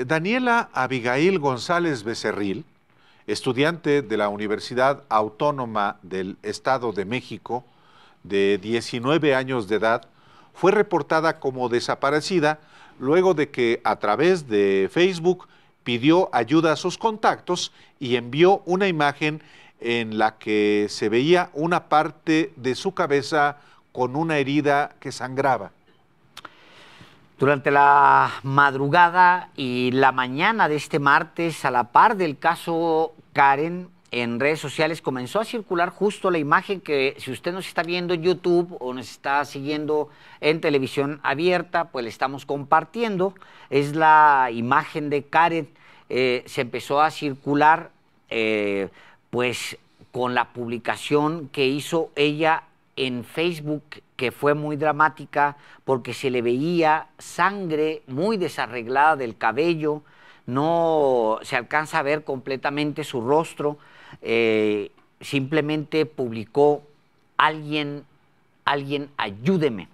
Daniela Abigail González Becerril, estudiante de la Universidad Autónoma del Estado de México, de 19 años de edad, fue reportada como desaparecida luego de que a través de Facebook pidió ayuda a sus contactos y envió una imagen en la que se veía una parte de su cabeza con una herida que sangraba. Durante la madrugada y la mañana de este martes, a la par del caso Karen, en redes sociales comenzó a circular justo la imagen que, si usted nos está viendo en YouTube o nos está siguiendo en televisión abierta, pues le estamos compartiendo. Es la imagen de Karen. Se empezó a circular pues con la publicación que hizo ella en Facebook, que fue muy dramática porque se le veía sangre muy desarreglada del cabello, no se alcanza a ver completamente su rostro. Simplemente publicó: alguien ayúdeme.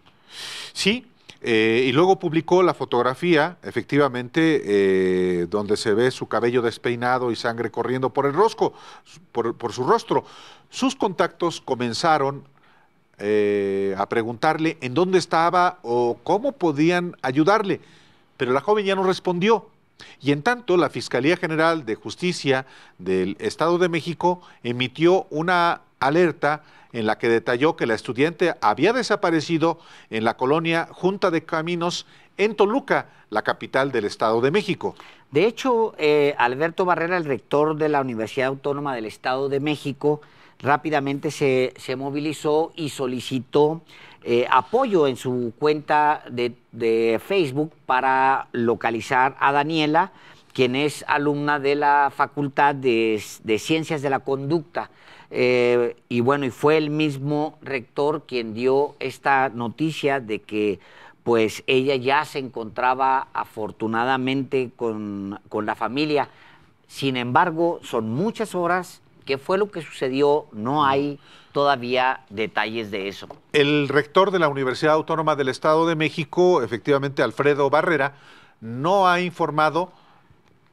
Sí, y luego publicó la fotografía, efectivamente, donde se ve su cabello despeinado y sangre corriendo por el rostro, por su rostro. Sus contactos comenzaron a preguntarle en dónde estaba o cómo podían ayudarle, pero la joven ya no respondió. Y en tanto, la Fiscalía General de Justicia del Estado de México emitió una alerta en la que detalló que la estudiante había desaparecido en la colonia Junta de Caminos en Toluca, la capital del Estado de México. De hecho, Alberto Barrera, el rector de la Universidad Autónoma del Estado de México, rápidamente se movilizó y solicitó apoyo en su cuenta de Facebook para localizar a Daniela, quien es alumna de la Facultad de Ciencias de la Conducta. Y bueno, y fue el mismo rector quien dio esta noticia de que pues ella ya se encontraba afortunadamente con la familia. Sin embargo, son muchas horas. ¿Qué fue lo que sucedió? No hay todavía detalles de eso. El rector de la Universidad Autónoma del Estado de México, efectivamente Alfredo Barrera, no ha informado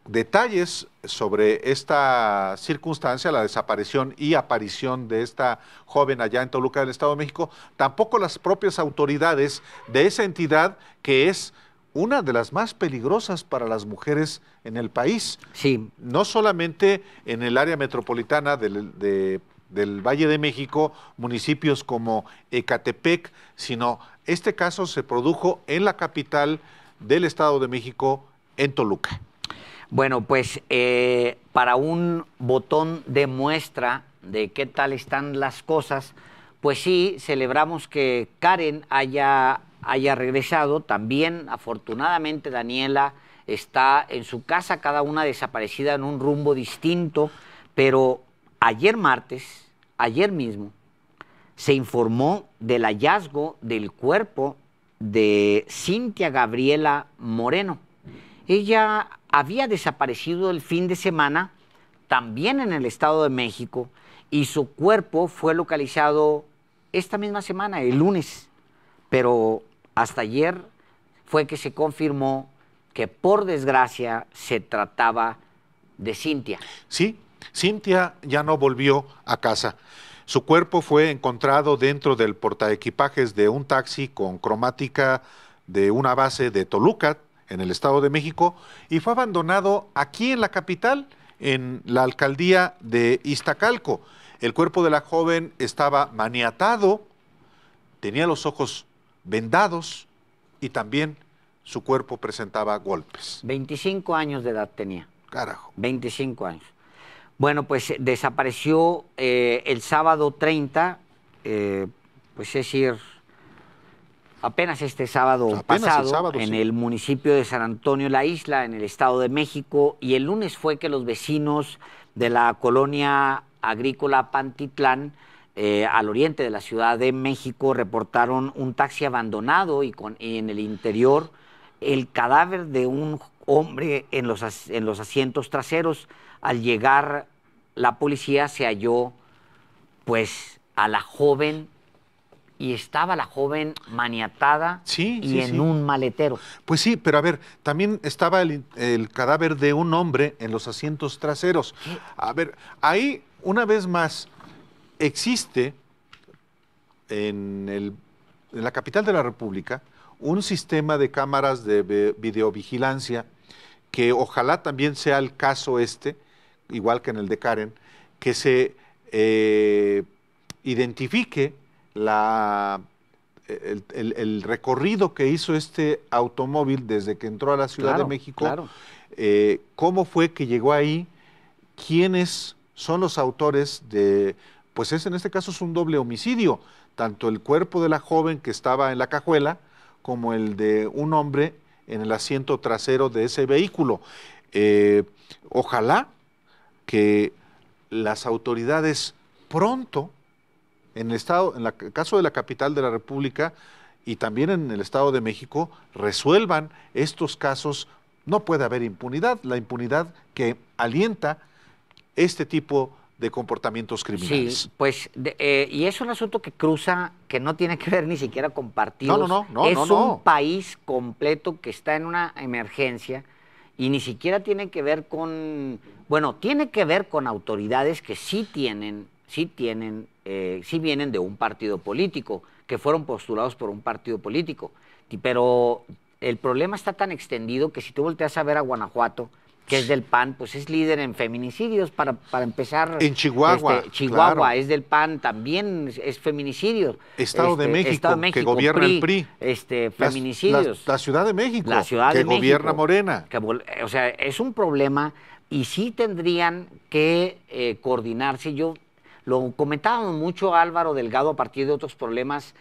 detalles sobre esta circunstancia, la desaparición y aparición de esta joven allá en Toluca del Estado de México, tampoco las propias autoridades de esa entidad que es una de las más peligrosas para las mujeres en el país. Sí. No solamente en el área metropolitana del Valle de México, municipios como Ecatepec, sino este caso se produjo en la capital del Estado de México, en Toluca. Bueno, pues para un botón de muestra de qué tal están las cosas, pues sí, celebramos que Karen haya regresado. También, afortunadamente, Daniela está en su casa, cada una desaparecida en un rumbo distinto, pero ayer martes, ayer mismo, se informó del hallazgo del cuerpo de Cintia Gabriela Moreno. Ella había desaparecido el fin de semana, también en el Estado de México, y su cuerpo fue localizado esta misma semana, el lunes. Pero hasta ayer fue que se confirmó que, por desgracia, se trataba de Cintia. Sí, Cintia ya no volvió a casa. Su cuerpo fue encontrado dentro del portaequipajes de un taxi con cromática de una base de Toluca, en el Estado de México, y fue abandonado aquí en la capital, en la alcaldía de Iztacalco. El cuerpo de la joven estaba maniatado, tenía los ojos vendados y también su cuerpo presentaba golpes. 25 años de edad tenía. Carajo. 25 años. Bueno, pues desapareció el sábado 30, pues es decir, apenas este sábado pasado, en el municipio de San Antonio La Isla, en el Estado de México, y el lunes fue que los vecinos de la colonia agrícola Pantitlán, al oriente de la Ciudad de México, reportaron un taxi abandonado y en el interior el cadáver de un hombre en los asientos traseros. Al llegar la policía se halló pues a la joven y estaba la joven maniatada Sí, y sí, en sí. un maletero. Pues sí, pero a ver, también estaba el cadáver de un hombre en los asientos traseros. ¿Qué? A ver, ahí, una vez más, existe en la capital de la República un sistema de cámaras de videovigilancia que ojalá también sea el caso este, igual que en el de Karen, que se identifique el recorrido que hizo este automóvil desde que entró a la Ciudad de Claro, México, claro. cómo fue que llegó ahí, quiénes son los autores de, pues en este caso es un doble homicidio, tanto el cuerpo de la joven que estaba en la cajuela como el de un hombre en el asiento trasero de ese vehículo. Eh, Ojalá que las autoridades pronto, en el estado, en el caso de la capital de la República y también en el Estado de México, resuelvan estos casos. No puede haber impunidad, la impunidad que alienta este tipo de comportamientos Sí, criminales. pues, y es un asunto que cruza, que no tiene que ver ni siquiera con No, no, partidos. no, no, Es no, un no. país completo que está en una emergencia y ni siquiera tiene que ver con, bueno, tiene que ver con autoridades que sí vienen de un partido político, que fueron postulados por un partido político. Pero el problema está tan extendido que si tú volteas a ver a Guanajuato, que es del PAN, pues es líder en feminicidios, para empezar. En Chihuahua, Chihuahua claro. es del PAN, también es feminicidios. Estado de Estado de México, que México, gobierna el PRI. Feminicidios. La Ciudad de México, La Ciudad que de gobierna México. Morena. O sea, es un problema y sí tendrían que coordinarse. Yo lo comentábamos mucho, Álvaro Delgado, a partir de otros problemas,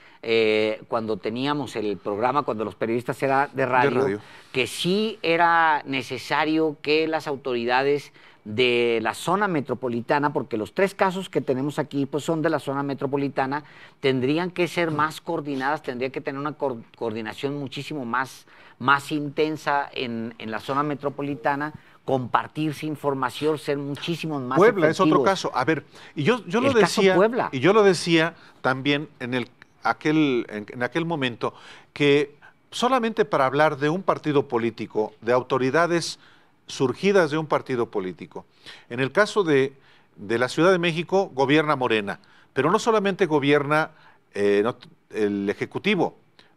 cuando teníamos el programa, cuando los periodistas eran de radio, que sí era necesario que las autoridades de la zona metropolitana, porque los 3 casos que tenemos aquí pues son de la zona metropolitana, tendrían que ser más coordinadas, tendría que tener una coordinación muchísimo más intensa en la zona metropolitana, compartirse información, ser muchísimo más Puebla efectivos. es otro caso. A ver, y yo lo El caso decía, Puebla. y yo lo decía también en aquel momento, que solamente para hablar de un partido político, de autoridades surgidas de un partido político. En el caso de la Ciudad de México, gobierna Morena, pero no solamente gobierna el Ejecutivo,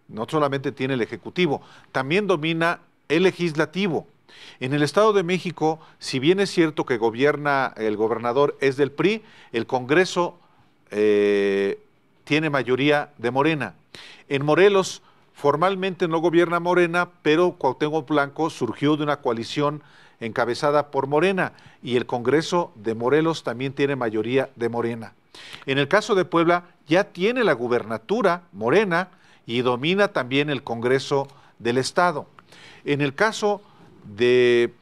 no solamente tiene el Ejecutivo, también domina el Legislativo. En el Estado de México, si bien es cierto que gobierna, el gobernador es del PRI, el Congreso tiene mayoría de Morena. En Morelos, formalmente no gobierna Morena, pero Cuauhtémoc Blanco surgió de una coalición encabezada por Morena y el Congreso de Morelos también tiene mayoría de Morena. En el caso de Puebla ya tiene la gubernatura Morena y domina también el Congreso del Estado. En el caso de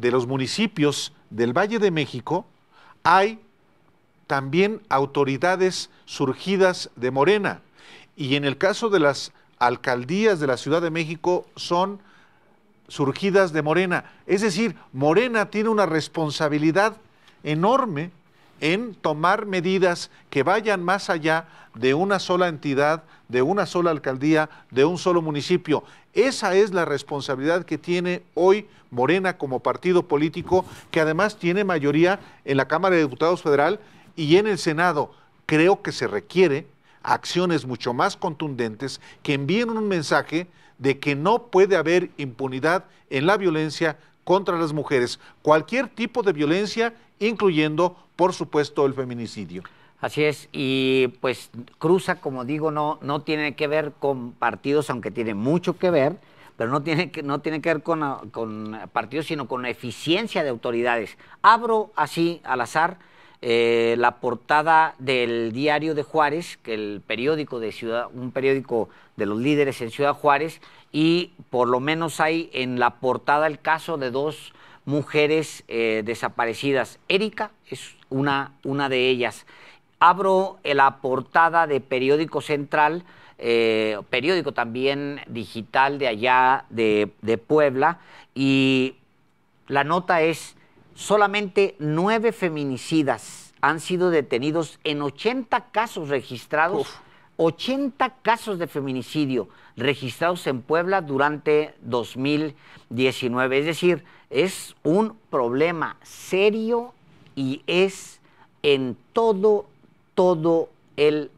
los municipios del Valle de México hay también autoridades surgidas de Morena. Y en el caso de las alcaldías de la Ciudad de México son surgidas de Morena. Es decir, Morena tiene una responsabilidad enorme en tomar medidas que vayan más allá de una sola entidad, de una sola alcaldía, de un solo municipio. Esa es la responsabilidad que tiene hoy Morena como partido político, que además tiene mayoría en la Cámara de Diputados Federal y en el Senado. Creo que se requiere acciones mucho más contundentes que envíen un mensaje de que no puede haber impunidad en la violencia contra las mujeres, cualquier tipo de violencia, incluyendo, por supuesto, el feminicidio. Así es, y pues cruza, como digo, no tiene que ver con partidos, aunque tiene mucho que ver, pero no tiene que ver con partidos, sino con la eficiencia de autoridades. Abro así, al azar, la portada del Diario de Juárez, que el periódico de un periódico de los líderes en Ciudad Juárez, y por lo menos hay en la portada el caso de 2 mujeres desaparecidas. Erika es una de ellas. Abro la portada de Periódico Central, periódico también digital de allá de Puebla, y la nota es: solamente 9 feminicidas han sido detenidos en 80 casos registrados, 80 casos de feminicidio registrados en Puebla durante 2019. Es decir, es un problema serio y es en todo el